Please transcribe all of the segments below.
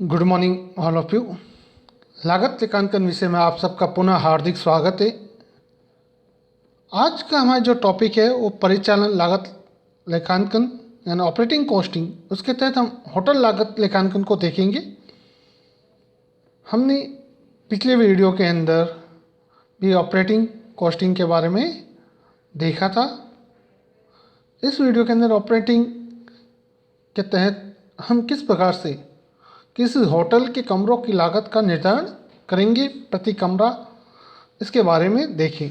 Good morning all of you. लागत लेखांकन विषय में आप सबका पुनः हार्दिक स्वागत है। आज का हमारा जो टॉपिक है वो परिचालन लागत लेखांकन यानी ऑपरेटिंग कॉस्टिंग, उसके तहत हम होटल लागत लेखांकन को देखेंगे। हमने पिछले वीडियो के अंदर भी ऑपरेटिंग कॉस्टिंग के बारे में देखा था। इस वीडियो के अंदर ऑपरेटिंग के तहत हम किस प्रकार से किस होटल के कमरों की लागत का निर्धारण करेंगे प्रति कमरा, इसके बारे में देखें।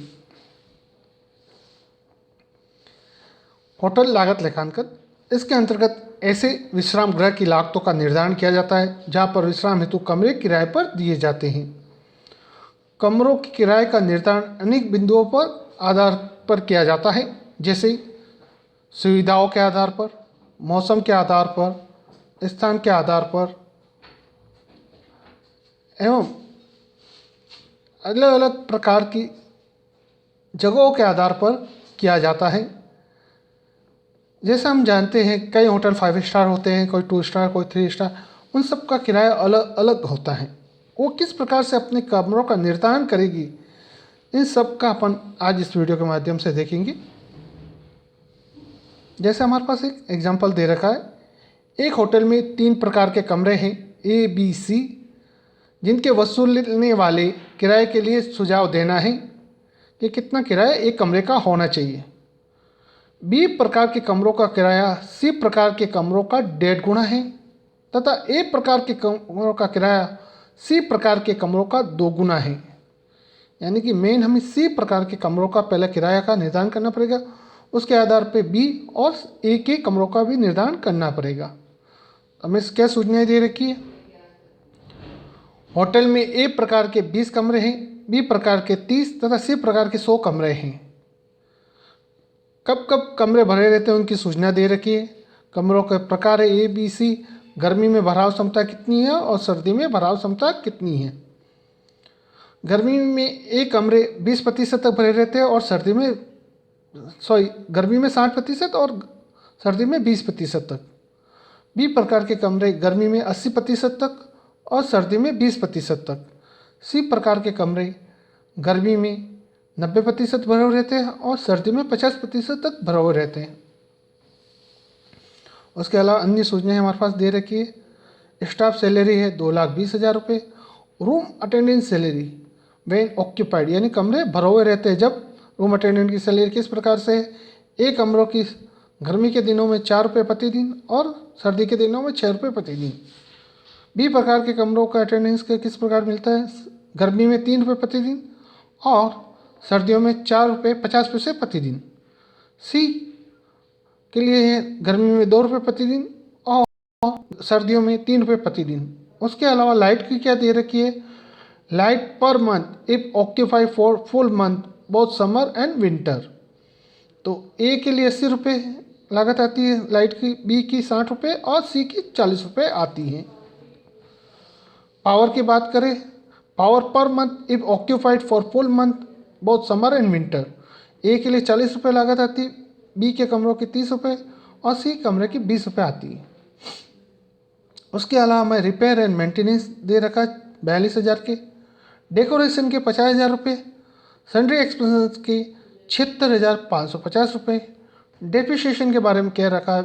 होटल लागत लेखांकन, इसके अंतर्गत ऐसे विश्राम गृह की लागतों का निर्धारण किया जाता है जहां पर विश्राम हेतु कमरे किराए पर दिए जाते हैं। कमरों के किराए का निर्धारण अनेक बिंदुओं पर आधार पर किया जाता है, जैसे सुविधाओं के आधार पर, मौसम के आधार पर, स्थान के आधार पर एवं अलग अलग प्रकार की जगहों के आधार पर किया जाता है। जैसा हम जानते हैं कई होटल 5 स्टार होते हैं, कोई 2 स्टार, कोई 3 स्टार, उन सब का किराया अलग अलग होता है। वो किस प्रकार से अपने कमरों का निर्धारण करेगी, इन सब का अपन आज इस वीडियो के माध्यम से देखेंगे। जैसे हमारे पास एक एग्जांपल दे रखा है, एक होटल में 3 प्रकार के कमरे हैं A, B, C, जिनके वसूलने वाले किराए के लिए सुझाव देना है कि कितना किराया एक कमरे का होना चाहिए। बी प्रकार के कमरों का किराया सी प्रकार के कमरों का 1.5 गुना है तथा ए प्रकार के कमरों का किराया सी प्रकार के कमरों का 2 गुना है। यानी कि मेन हमें सी प्रकार के कमरों का पहले किराया का निर्धारण करना पड़ेगा, उसके आधार पर बी और ए के कमरों का भी निर्धारण करना पड़ेगा। हमें क्या सूचनाएं दे रखी है? होटल में ए प्रकार के 20 कमरे हैं, बी प्रकार के 30 तथा सी प्रकार के 100 कमरे हैं। कब कब कमरे भरे रहते हैं उनकी सूचना दे रखी है। कमरों के प्रकार है A, B, C, गर्मी में भराव क्षमता कितनी है और सर्दी में भराव क्षमता कितनी है। गर्मी में ए कमरे 20% तक भरे रहते हैं और गर्मी में 60% और सर्दी में 20% तक। बी प्रकार के कमरे गर्मी में 80% तक और सर्दी में 20% तक। सी प्रकार के कमरे गर्मी में 90% भरे हुए रहते हैं और सर्दी में 50% तक भरे हुए रहते हैं। उसके अलावा अन्य सूचनाएं हमारे पास दे रखी है। स्टाफ सैलरी है 2,20,000 रुपये। Room attendance salary when occupied, यानी कमरे भरे हुए रहते हैं जब। रूम अटेंडेंट की सैलरी किस प्रकार से है? एक कमरों की गर्मी के दिनों में 4 रुपये प्रतिदिन और सर्दी के दिनों में 6 रुपये प्रतिदिन। बी प्रकार के कमरों का अटेंडेंस का किस प्रकार मिलता है? गर्मी में 3 रुपये प्रतिदिन और सर्दियों में 4 रुपये 50 पैसे प्रतिदिन। सी के लिए है गर्मी में 2 रुपये प्रतिदिन और सर्दियों में 3 रुपये प्रतिदिन। उसके अलावा लाइट की क्या दे रखी है? लाइट पर month if occupy for full month both summer and winter. तो ए के लिए 80 रुपये लागत आती है लाइट की, बी की 60 रुपये और सी की 40 रुपये आती है। पावर की बात करें, power per month if occupied for full month both summer and winter. A के लिए 40 रुपये लागत आती है, बी के कमरों की 30 रुपये और सी कमरे की 20 रुपये आती है। उसके अलावा मैं रिपेयर एंड मेंटेनेंस दे रखा 42,000 के, डेकोरेशन के 50,000 रुपये, सन्ड्री एक्सपेंसेस के 76,550 रुपये। डेप्रिसिएशन के बारे में कह रखा है,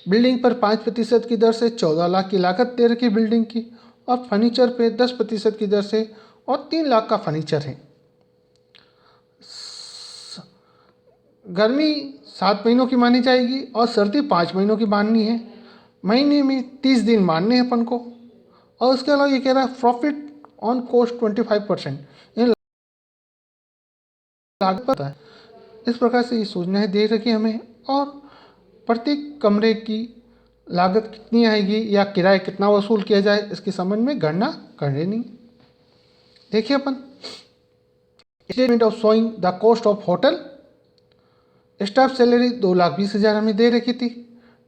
बिल्डिंग पर 5% की दर से 14 लाख की लागत दे रखी बिल्डिंग की और फर्नीचर पे 10% की दर से और 3 लाख का फर्नीचर है। गर्मी 7 महीनों की मानी जाएगी और सर्दी 5 महीनों की माननी है। महीने में 30 दिन मानने हैं अपन को। और उसके अलावा ये कह रहा है प्रॉफिट ऑन कॉस्ट 25%, लागत पता है। इस प्रकार से ये सूचनाएं दे रखी हमें और प्रत्येक कमरे की लागत कितनी आएगी या किराया कितना वसूल किया जाए इसके संबंध में गणना कर लेनी। देखिए अपन statement of showing the cost of hotel. Staff salary 2,20,000 हमें दे रखी थी,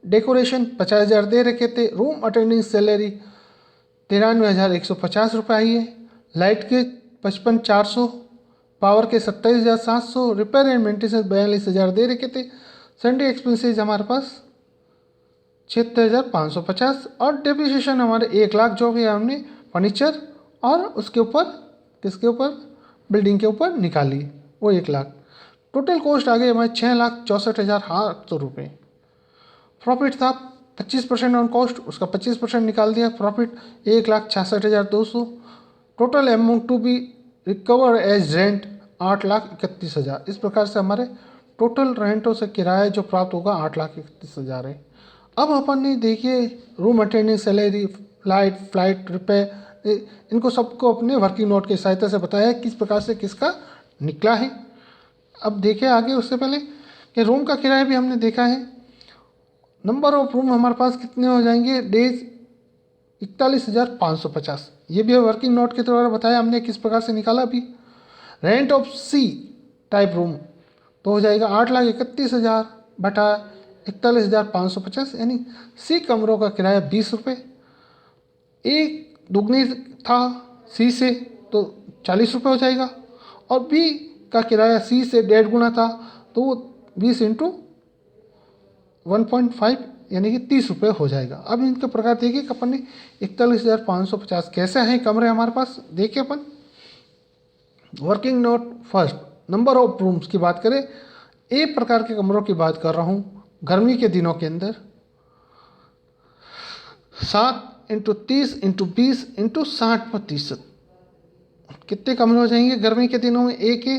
डेकोरेशन 50,000 दे रखे थे, रूम अटेंडेंस सैलरी 93,150 रुपये आई है, लाइट के 55,400, पावर के 27,700, रिपेयर एंड मेंटेनेंस 42,000 दे रखे थे, संडे एक्सपेंसेस हमारे पास 76,550 और डेप्रिसिएशन हमारे 1,00,000 जो भी हमने फर्नीचर और उसके ऊपर किसके ऊपर बिल्डिंग के ऊपर निकाली वो 1,00,000। टोटल कॉस्ट आ गई हमारे 6,64,800 रुपये। प्रॉफिट था 25% ऑन कॉस्ट, उसका 25% निकाल दिया, profit 1,66,200। Total amount to be recover as rent 8,31,000। इस प्रकार से हमारे टोटल रेंटों से किराया जो प्राप्त होगा 8,31,000 है। अब अपन ने देखिए room attendance salary flight repair इनको सबको अपने वर्किंग नोट की सहायता से बताया है किस प्रकार से किसका निकला है। अब देखिए आगे उससे पहले कि रूम का किराया भी हमने देखा है। नंबर ऑफ रूम हमारे पास कितने हो जाएंगे डेज 41,550। ये भी वर्किंग नोट के द्वारा बताया हमने किस प्रकार से निकाला भी। Rent of C type room तो हो जाएगा 8,31,000 बटा 41,550 यानी सी कमरों का किराया 20 रुपये। एक दुगनी था सी से तो 40 रुपये हो जाएगा और बी का किराया सी से 1.5 गुना था तो वो 20 इंटू 1.5 यानी कि 30 रुपये हो जाएगा। अब इनके प्रकार देखिए अपन ने 41,550 कैसे हैं कमरे हमारे पास देखिए अपन। Working note first number of rooms की बात करें, ए प्रकार के कमरों की बात कर रहा हूँ। गर्मी के दिनों के अंदर 7 इंटू 30 इंटू 20 इंटू 60% कितने कमरे हो जाएंगे गर्मी के दिनों में ए के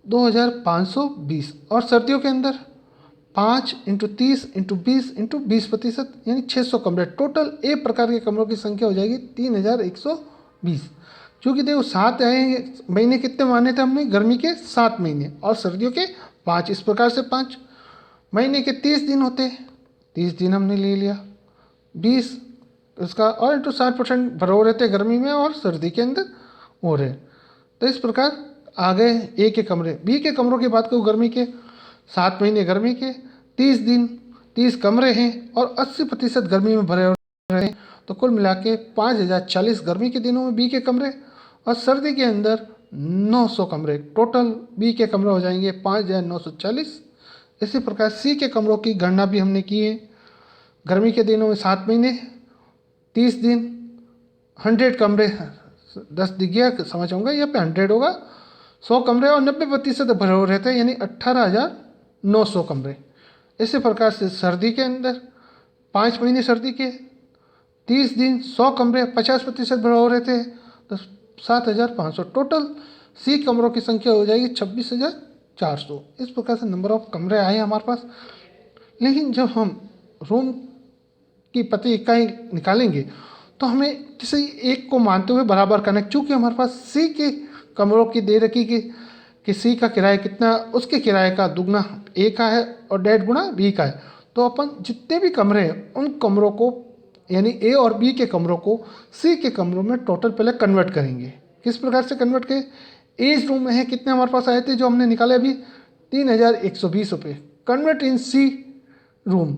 2,520। और सर्दियों के अंदर 5 इंटू 30 इंटू 20 इंटू 20% यानी 600 कमरे। टोटल ए प्रकार के कमरों की संख्या हो जाएगी 3,120। क्योंकि देखो 7 महीने कितने माने थे हमने गर्मी के 7 महीने और सर्दियों के 5, इस प्रकार से 5 महीने के 30 दिन होते, 30 दिन हमने ले लिया 20 उसका और इंटू 60% भरे हो रहते गर्मी में और सर्दी के अंदर हो रहे। तो इस प्रकार आ गए ए के कमरे। बी के कमरों की बात करूँ गर्मी के 7 महीने गर्मी के 30 दिन 30 कमरे हैं और 80% गर्मी में भरे हो रहे हैं। तो कुल मिला के 5,040 गर्मी के दिनों में बी के कमरे और सर्दी के अंदर 900 कमरे। टोटल बी के कमरे हो जाएंगे 5,940। इसी प्रकार सी के कमरों की गणना भी हमने की है। गर्मी के दिनों में 7 महीने 30 दिन 100 कमरे 10 दिख गया समझ आऊँगा यहाँ पे 100 होगा 100 कमरे और 90% भरे हुए रहते हैं यानी 18,900 कमरे। इसी प्रकार से सर्दी के अंदर 5 महीने सर्दी के 30 दिन 100 कमरे 50% भरे हुए रहते हैं तो 7,500। टोटल सी कमरों की संख्या हो जाएगी 26,400। इस प्रकार से नंबर ऑफ कमरे आए हमारे पास। लेकिन जब हम रूम की प्रति इकाई निकालेंगे तो हमें किसी एक को मानते हुए बराबर करना है। चूँकि हमारे पास सी के कमरों की दे रखी कि सी का किराया कितना उसके किराए का दुगना ए का है और 1.5 गुना बी का है। तो अपन जितने भी कमरे हैं उन कमरों को यानी ए और बी के कमरों को सी के कमरों में टोटल पहले कन्वर्ट करेंगे। किस प्रकार से कन्वर्ट करें, एज रूम में है कितने हमारे पास आए थे जो हमने निकाले अभी 3,120 रुपये। Convert in C room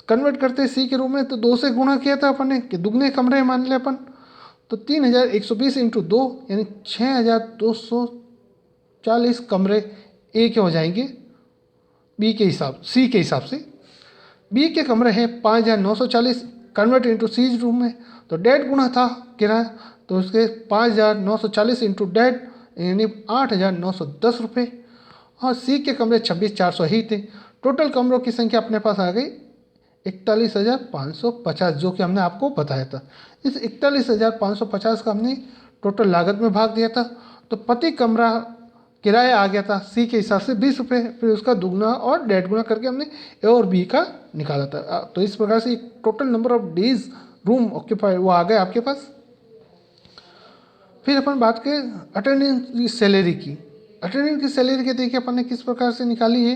convert करते सी के रूम में तो 2 से गुणा किया था अपन ने कि दुगने कमरे मान ले अपन तो 3,120 इंटू 2 यानी 6,240 कमरे ए के हो जाएंगे बी के हिसाब सी के हिसाब से। बी के कमरे हैं 5,940 कन्वर्ट इंटू सी रूम में तो 1.5 गुना था किराया तो उसके 5,940 इंटू 1.5 यानी 8,910 रुपये। और सी के कमरे 26,400 ही थे। टोटल कमरों की संख्या अपने पास आ गई 41,550 जो कि हमने आपको बताया था। इस 41,550 का हमने टोटल लागत में भाग दिया था तो प्रति कमरा किराया आ गया था सी के हिसाब से 20 रुपये। फिर उसका दुगना और 1.5 गुना करके हमने ए और बी का निकाला था। तो इस प्रकार से total number of days room occupied वो आ गए आपके पास। फिर अपन बात करें अटेंडेंस की सैलरी की। अटेंडेंस की सैलरी के देखिए अपन ने किस प्रकार से निकाली है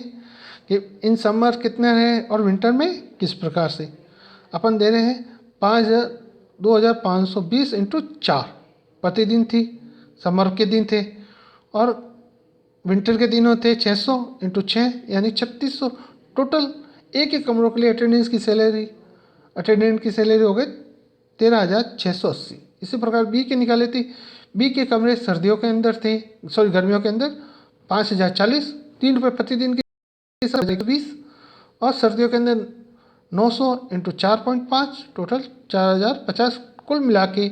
कि इन समर कितने रहे और विंटर में किस प्रकार से अपन दे रहे हैं 2,520 इंटू 4 प्रतिदिन थी समर के दिन थे और विंटर के दिनों थे 600 इंटू 6 यानी 3,600। टोटल एक एक कमरों के लिए अटेंडेंट की सैलरी हो गई 13,680। इसी प्रकार बी के निकाले थे। बी के कमरे सर्दियों के अंदर थे गर्मियों के अंदर 5,040 3 रुपये प्रतिदिन के 20 और सर्दियों के अंदर 900 इंटू 4.5 टोटल 4050। कुल मिला के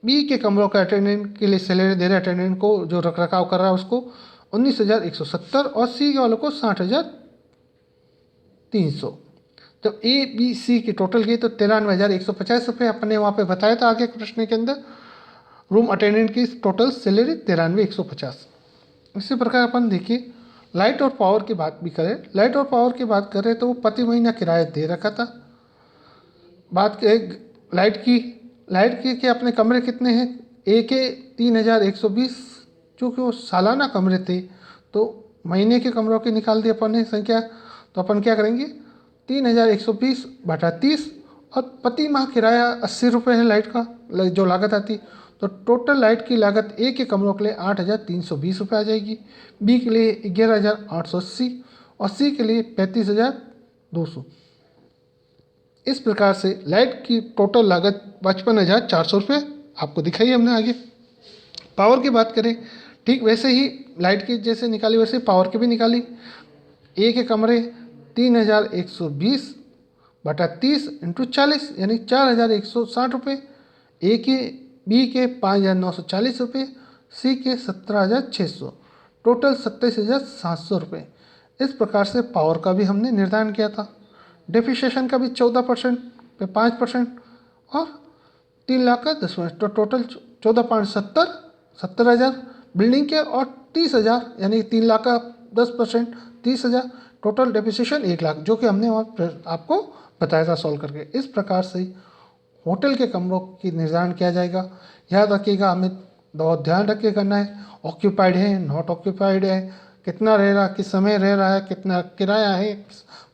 बी के कमरों का अटेंडेंट के लिए सैलरी दे रहे अटेंडेंट को जो रख रखाव कर रहा है उसको 19,170 और सी के वालों को 60,300। तो ए बी सी की टोटल की तो 93,150 रुपये अपने वहाँ पे बताया था आगे प्रश्न के अंदर। रूम अटेंडेंट की टोटल सैलरी 93,150। इसी प्रकार अपन देखिए लाइट और पावर की बात भी करें। लाइट और पावर की बात करें तो वो प्रति महीना किराया दे रखा था। बात करें लाइट की कि अपने कमरे कितने हैं, ए के 3,120, चूँकि वो सालाना कमरे थे तो महीने के कमरों की निकाल दी अपन ने संख्या। तो अपन क्या करेंगे 3,120 बटा 30 और प्रति माह किराया 80 रुपये है लाइट का जो लागत आती। तो टोटल लाइट की लागत ए के कमरों के लिए 8,320 रुपये आ जाएगी, बी के लिए 11,880 और सी के लिए 35,200। इस प्रकार से लाइट की टोटल लागत 55,400 रुपये आपको दिखाई हमने आगे। पावर की बात करें ठीक वैसे ही लाइट की जैसे निकाली वैसे पावर की भी निकाली। ए के कमरे 3,120 बटा 30 इंटू 40 यानी 4,160 रुपये, ए के बी के 5,940 रुपये, सी के 17,600, टोटल 27,700 रुपये। इस प्रकार से पावर का भी हमने निर्धारण किया था। डेप्रिसिएशन का भी 14% पे 5% और 3 लाख का 10%, तो टोटल 14.70 बिल्डिंग के और 30,000 यानी 3 लाख का 10% 30,000, टोटल डेप्रिसिएशन 1 लाख, जो कि हमने वहाँ आपको बताया था सॉल्व करके। इस प्रकार से होटल के कमरों की निर्धारण किया जाएगा। याद रखिएगा, हमें बहुत ध्यान रख के करना है, ऑक्यूपाइड है नॉट ऑक्यूपाइड है, कितना रह रहा किस समय रह रहा है, कितना किराया है,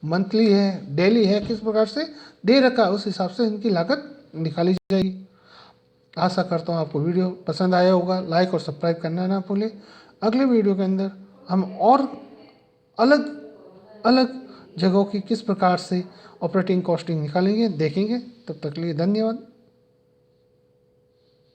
मंथली है डेली है, किस प्रकार से दे रखा है, उस हिसाब से इनकी लागत निकाली जाएगी। आशा करता हूँ आपको वीडियो पसंद आया होगा। लाइक और सब्सक्राइब करना ना भूलें। अगले वीडियो के अंदर हम और अलग अलग जगहों की किस प्रकार से ऑपरेटिंग कॉस्टिंग निकालेंगे देखेंगे। तब तक के लिए धन्यवाद।